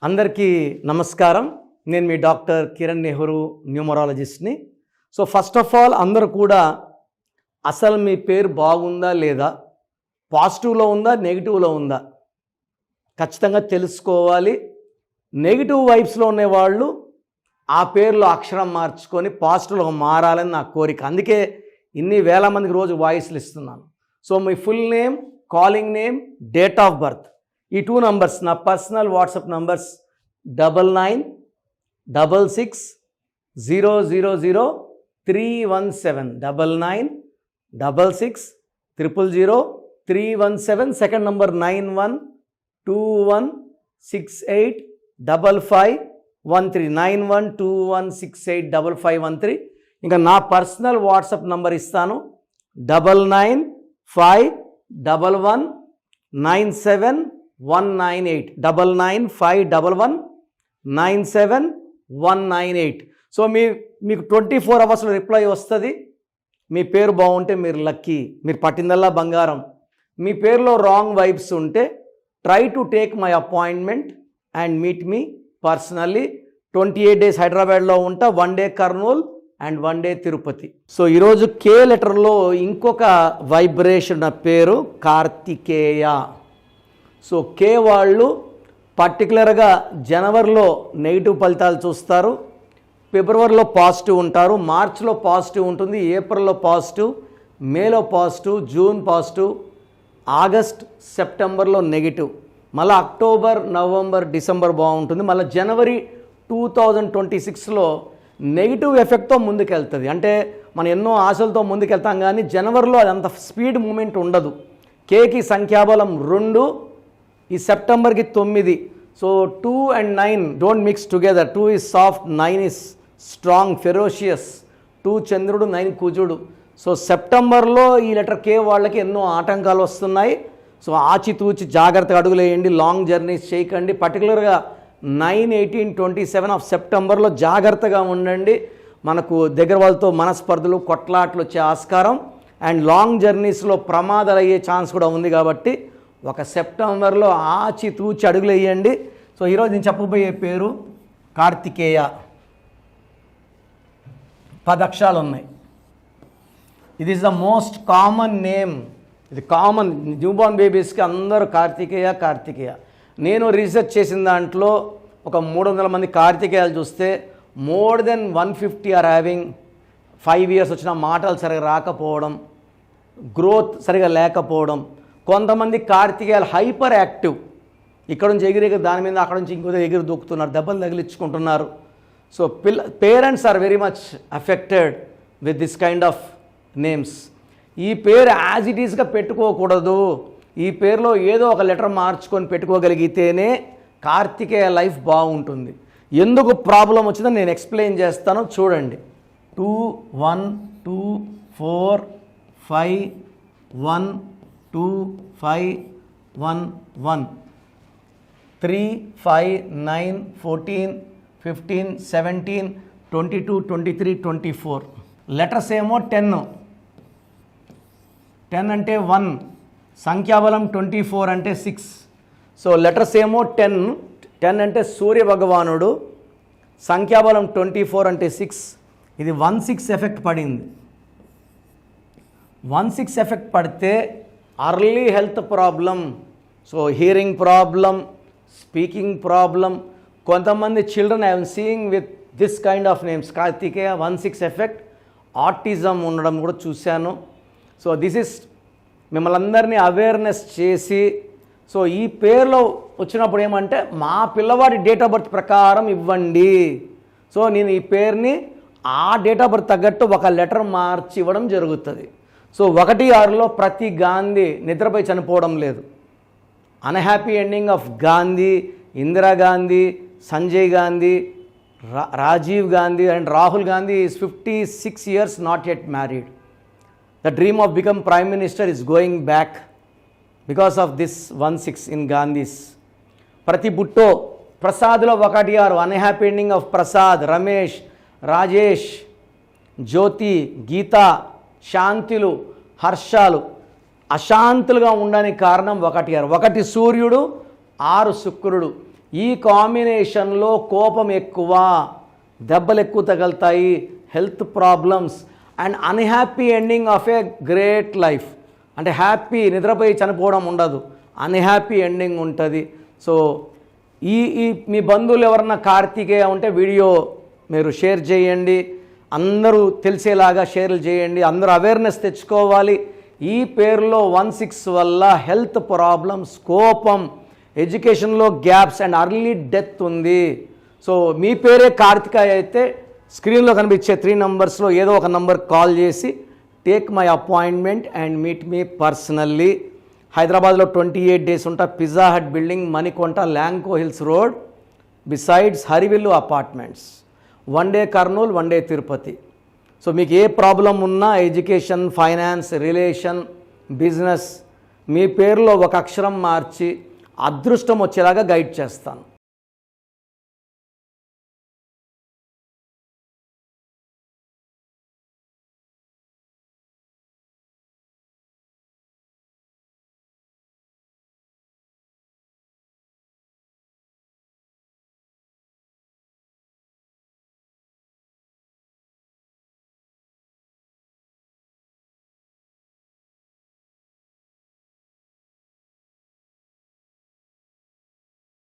అందరికీ నమస్కారం. నేను మీ డాక్టర్ కిరణ్ నెహ్రూ, న్యూమరాలజిస్ట్ని. సో ఫస్ట్ ఆఫ్ ఆల్ అందరూ కూడా అసలు మీ పేరు బాగుందా లేదా, పాజిటివ్లో ఉందా నెగిటివ్లో ఉందా ఖచ్చితంగా తెలుసుకోవాలి. నెగిటివ్ వైబ్స్లో ఉండేవాళ్ళు ఆ పేరులో అక్షరం మార్చుకొని పాజిటివ్లో మారాలని నా కోరిక. అందుకే ఇన్ని వేల మందికి రోజు వాయిస్లు ఇస్తున్నాను. So me full name, calling name, date of birth, ఈ 2 నంబర్స్ నా personal WhatsApp numbers 9966000317 9966000317. Second number 9121685513 9121685513. ఇంకా నా పర్సనల్ వాట్సాప్ నంబర్ ఇస్తాను 9951197198 9951197198. సో మీకు 24 అవర్స్లో రిప్లై వస్తుంది. మీ పేరు బాగుంటే మీరు లక్కీ, మీరు పట్టిందల్లా బంగారం. మీ పేరులో రాంగ్ వైబ్స్ ఉంటే try to take my appointment and meet me personally. 28 days హైదరాబాద్లో ఉంటా, 1 day Kurnool and 1 day Tirupati. So ఈరోజు కే లెటర్లో ఇంకొక వైబ్రేషన్ నా పేరు కార్తికేయ. సో కే వాళ్ళు పర్టికులర్గా జనవరిలో నెగిటివ్ ఫలితాలు చూస్తారు, ఫిబ్రవరిలో పాజిటివ్ ఉంటారు, మార్చిలో పాజిటివ్ ఉంటుంది, ఏప్రిల్లో పాజిటివ్, మేలో పాజిటివ్, జూన్ పాజిటివ్, ఆగస్ట్ సెప్టెంబర్లో నెగిటివ్, మళ్ళీ అక్టోబర్, నవంబర్, డిసెంబర్ బాగుంటుంది. మళ్ళీ జనవరి 2026లో నెగిటివ్ ఎఫెక్ట్తో ముందుకెళ్తుంది. అంటే మనం ఎన్నో ఆశలతో ముందుకెళ్తాం, కానీ జనవరిలో అదంత స్పీడ్ మూమెంట్ ఉండదు. కేకి సంఖ్యాబలం 2, ఈ సెప్టెంబర్కి 9. So 2 and 9 don't mix together. 2 is soft, 9 is strong, ferocious. 2 చంద్రుడు, 9 కుజుడు. సో సెప్టెంబర్లో ఈ లెటర్ కే వాళ్ళకి ఎన్నో ఆటంకాలు వస్తున్నాయి. సో ఆచితూచి జాగ్రత్తగా అడుగులేయండి, లాంగ్ జర్నీస్ చేయకండి. పర్టికులర్గా 9, 18, 27 ఆఫ్ సెప్టెంబర్లో జాగ్రత్తగా ఉండండి. మనకు దగ్గర వాళ్ళతో మనస్పర్ధలు, కొట్లాట్లు వచ్చే ఆస్కారం అండ్ లాంగ్ జర్నీస్లో ప్రమాదాలు అయ్యే ఛాన్స్ కూడా ఉంది. కాబట్టి ఒక సెప్టెంబర్లో ఆచితూచి అడుగులేయండి. సో ఈరోజు నేను చెప్పబోయే పేరు కార్తికేయ. 10 అక్షరాలు ఉన్నాయి. ఇది is the most common name. ఇది కామన్, న్యూబార్న్ బేబీస్కి అందరూ కార్తికేయ కార్తికేయ. నేను రీసెర్చ్ చేసిన దాంట్లో ఒక 300 మంది కార్తికేయాలు చూస్తే more than 150 are having 5 years వచ్చిన మాటలు సరిగా రాకపోవడం, గ్రోత్ సరిగా లేకపోవడం. కొంతమంది కార్తికేయాలు హైపర్ యాక్టివ్, ఇక్కడ నుంచి ఎగిరి దాని మీద, అక్కడ నుంచి ఇంకో ఎగిరి దూకుతున్నారు, దెబ్బలు తగిలించుకుంటున్నారు. So parents are very much affected with this kind of names. ఈ పేరు యాజ్ ఇట్ ఈస్గా పెట్టుకోకూడదు. ఈ పేరులో ఏదో ఒక లెటర్ మార్చుకొని పెట్టుకోగలిగితేనే కార్తికేయ లైఫ్ బాగుంటుంది. ఎందుకు ప్రాబ్లం వచ్చిందో నేను ఎక్స్ప్లెయిన్ చేస్తాను, చూడండి. 2 1 2 4 5 1 2 5 1 1 3 5 9 14 15 17 22 23 24. లెటర్స్ ఏమో 10 అంటే 1, సంఖ్యాబలం 24 అంటే 6. సో లెటర్స్ ఏమో 10 అంటే సూర్య భగవానుడు, సంఖ్యాబలం 24 అంటే 6. ఇది 1-6 ఎఫెక్ట్ పడింది. 1-6 ఎఫెక్ట్ పడితే early health problem, so hearing problem, speaking problem. కొంతమంది children I'm seeing with this kind of names Karthikeya. 1-6 effect, autism ఉండడం కూడా చూశాను. సో దిస్ ఇస్ మిమ్మల్ని అందరినీ అవేర్నెస్ చేసి, సో ఈ పేరులో వచ్చినప్పుడు ఏమంటే మా పిల్లవాడి డేట్ ఆఫ్ బర్త్ ప్రకారం ఇవ్వండి. సో నేను ఈ పేరుని ఆ డేట్ ఆఫ్ బర్త్ తగ్గట్టు ఒక లెటర్ మార్చి ఇవ్వడం జరుగుతుంది. సో 1 6లో ప్రతి గాంధీ నిద్రపై చనిపోవడం లేదు. Unhappy ending of Gandhi, Indira Gandhi, Sanjay Gandhi, Rajiv Gandhi and Rahul Gandhi is 56 years not yet married. The dream of become prime minister is going back because of this 1-6 in Gandhis. ప్రతి బుట్టో ప్రసాద్లో 1 6, unhappy ending of Prasad, Ramesh, Rajesh, Jyothi, Geetha, శాంతులు, హర్షాలు. అశాంతులుగా ఉండడానికి కారణం 1 6. 1 సూర్యుడు, 6 శుక్రుడు. ఈ కాంబినేషన్లో కోపం ఎక్కువ, దెబ్బలు ఎక్కువ తగులుతాయి, health problems and unhappy ending of a great life. అంటే హ్యాపీ నిద్రపోయి చనిపోవడం ఉండదు, అన్హ్యాపీ ఎండింగ్ ఉంటుంది. సో ఈ మీ బంధువులు ఎవరన్నా కార్తీకేయ ఉంటే వీడియో మీరు షేర్ చేయండి, అందరూ తెలిసేలాగా షేర్లు చేయండి, అందరూ అవేర్నెస్ తెచ్చుకోవాలి. ఈ పేరులో 16 వల్ల హెల్త్ ప్రాబ్లమ్స్, కోపం, ఎడ్యుకేషన్లో గ్యాప్స్ అండ్ అర్లీ డెత్ ఉంది. సో మీ పేరే కార్తికేయ అయితే స్క్రీన్లో కనిపించే 3 నంబర్స్లో ఏదో ఒక నంబర్ కాల్ చేసి take my appointment and meet me personally. హైదరాబాద్లో 28 డేస్ ఉంటా, Pizza Hut building, Manikonda, Lanco Hills road, besides Harivillu apartments. 1 day Kurnool, 1 day Tirupati. So మీకు ఏ ప్రాబ్లం ఉన్నా, ఎడ్యుకేషన్, ఫైనాన్స్, రిలేషన్, బిజినెస్, మీ పేరులో ఒక అక్షరం మార్చి అదృష్టం వచ్చేలాగా గైడ్ చేస్తాను.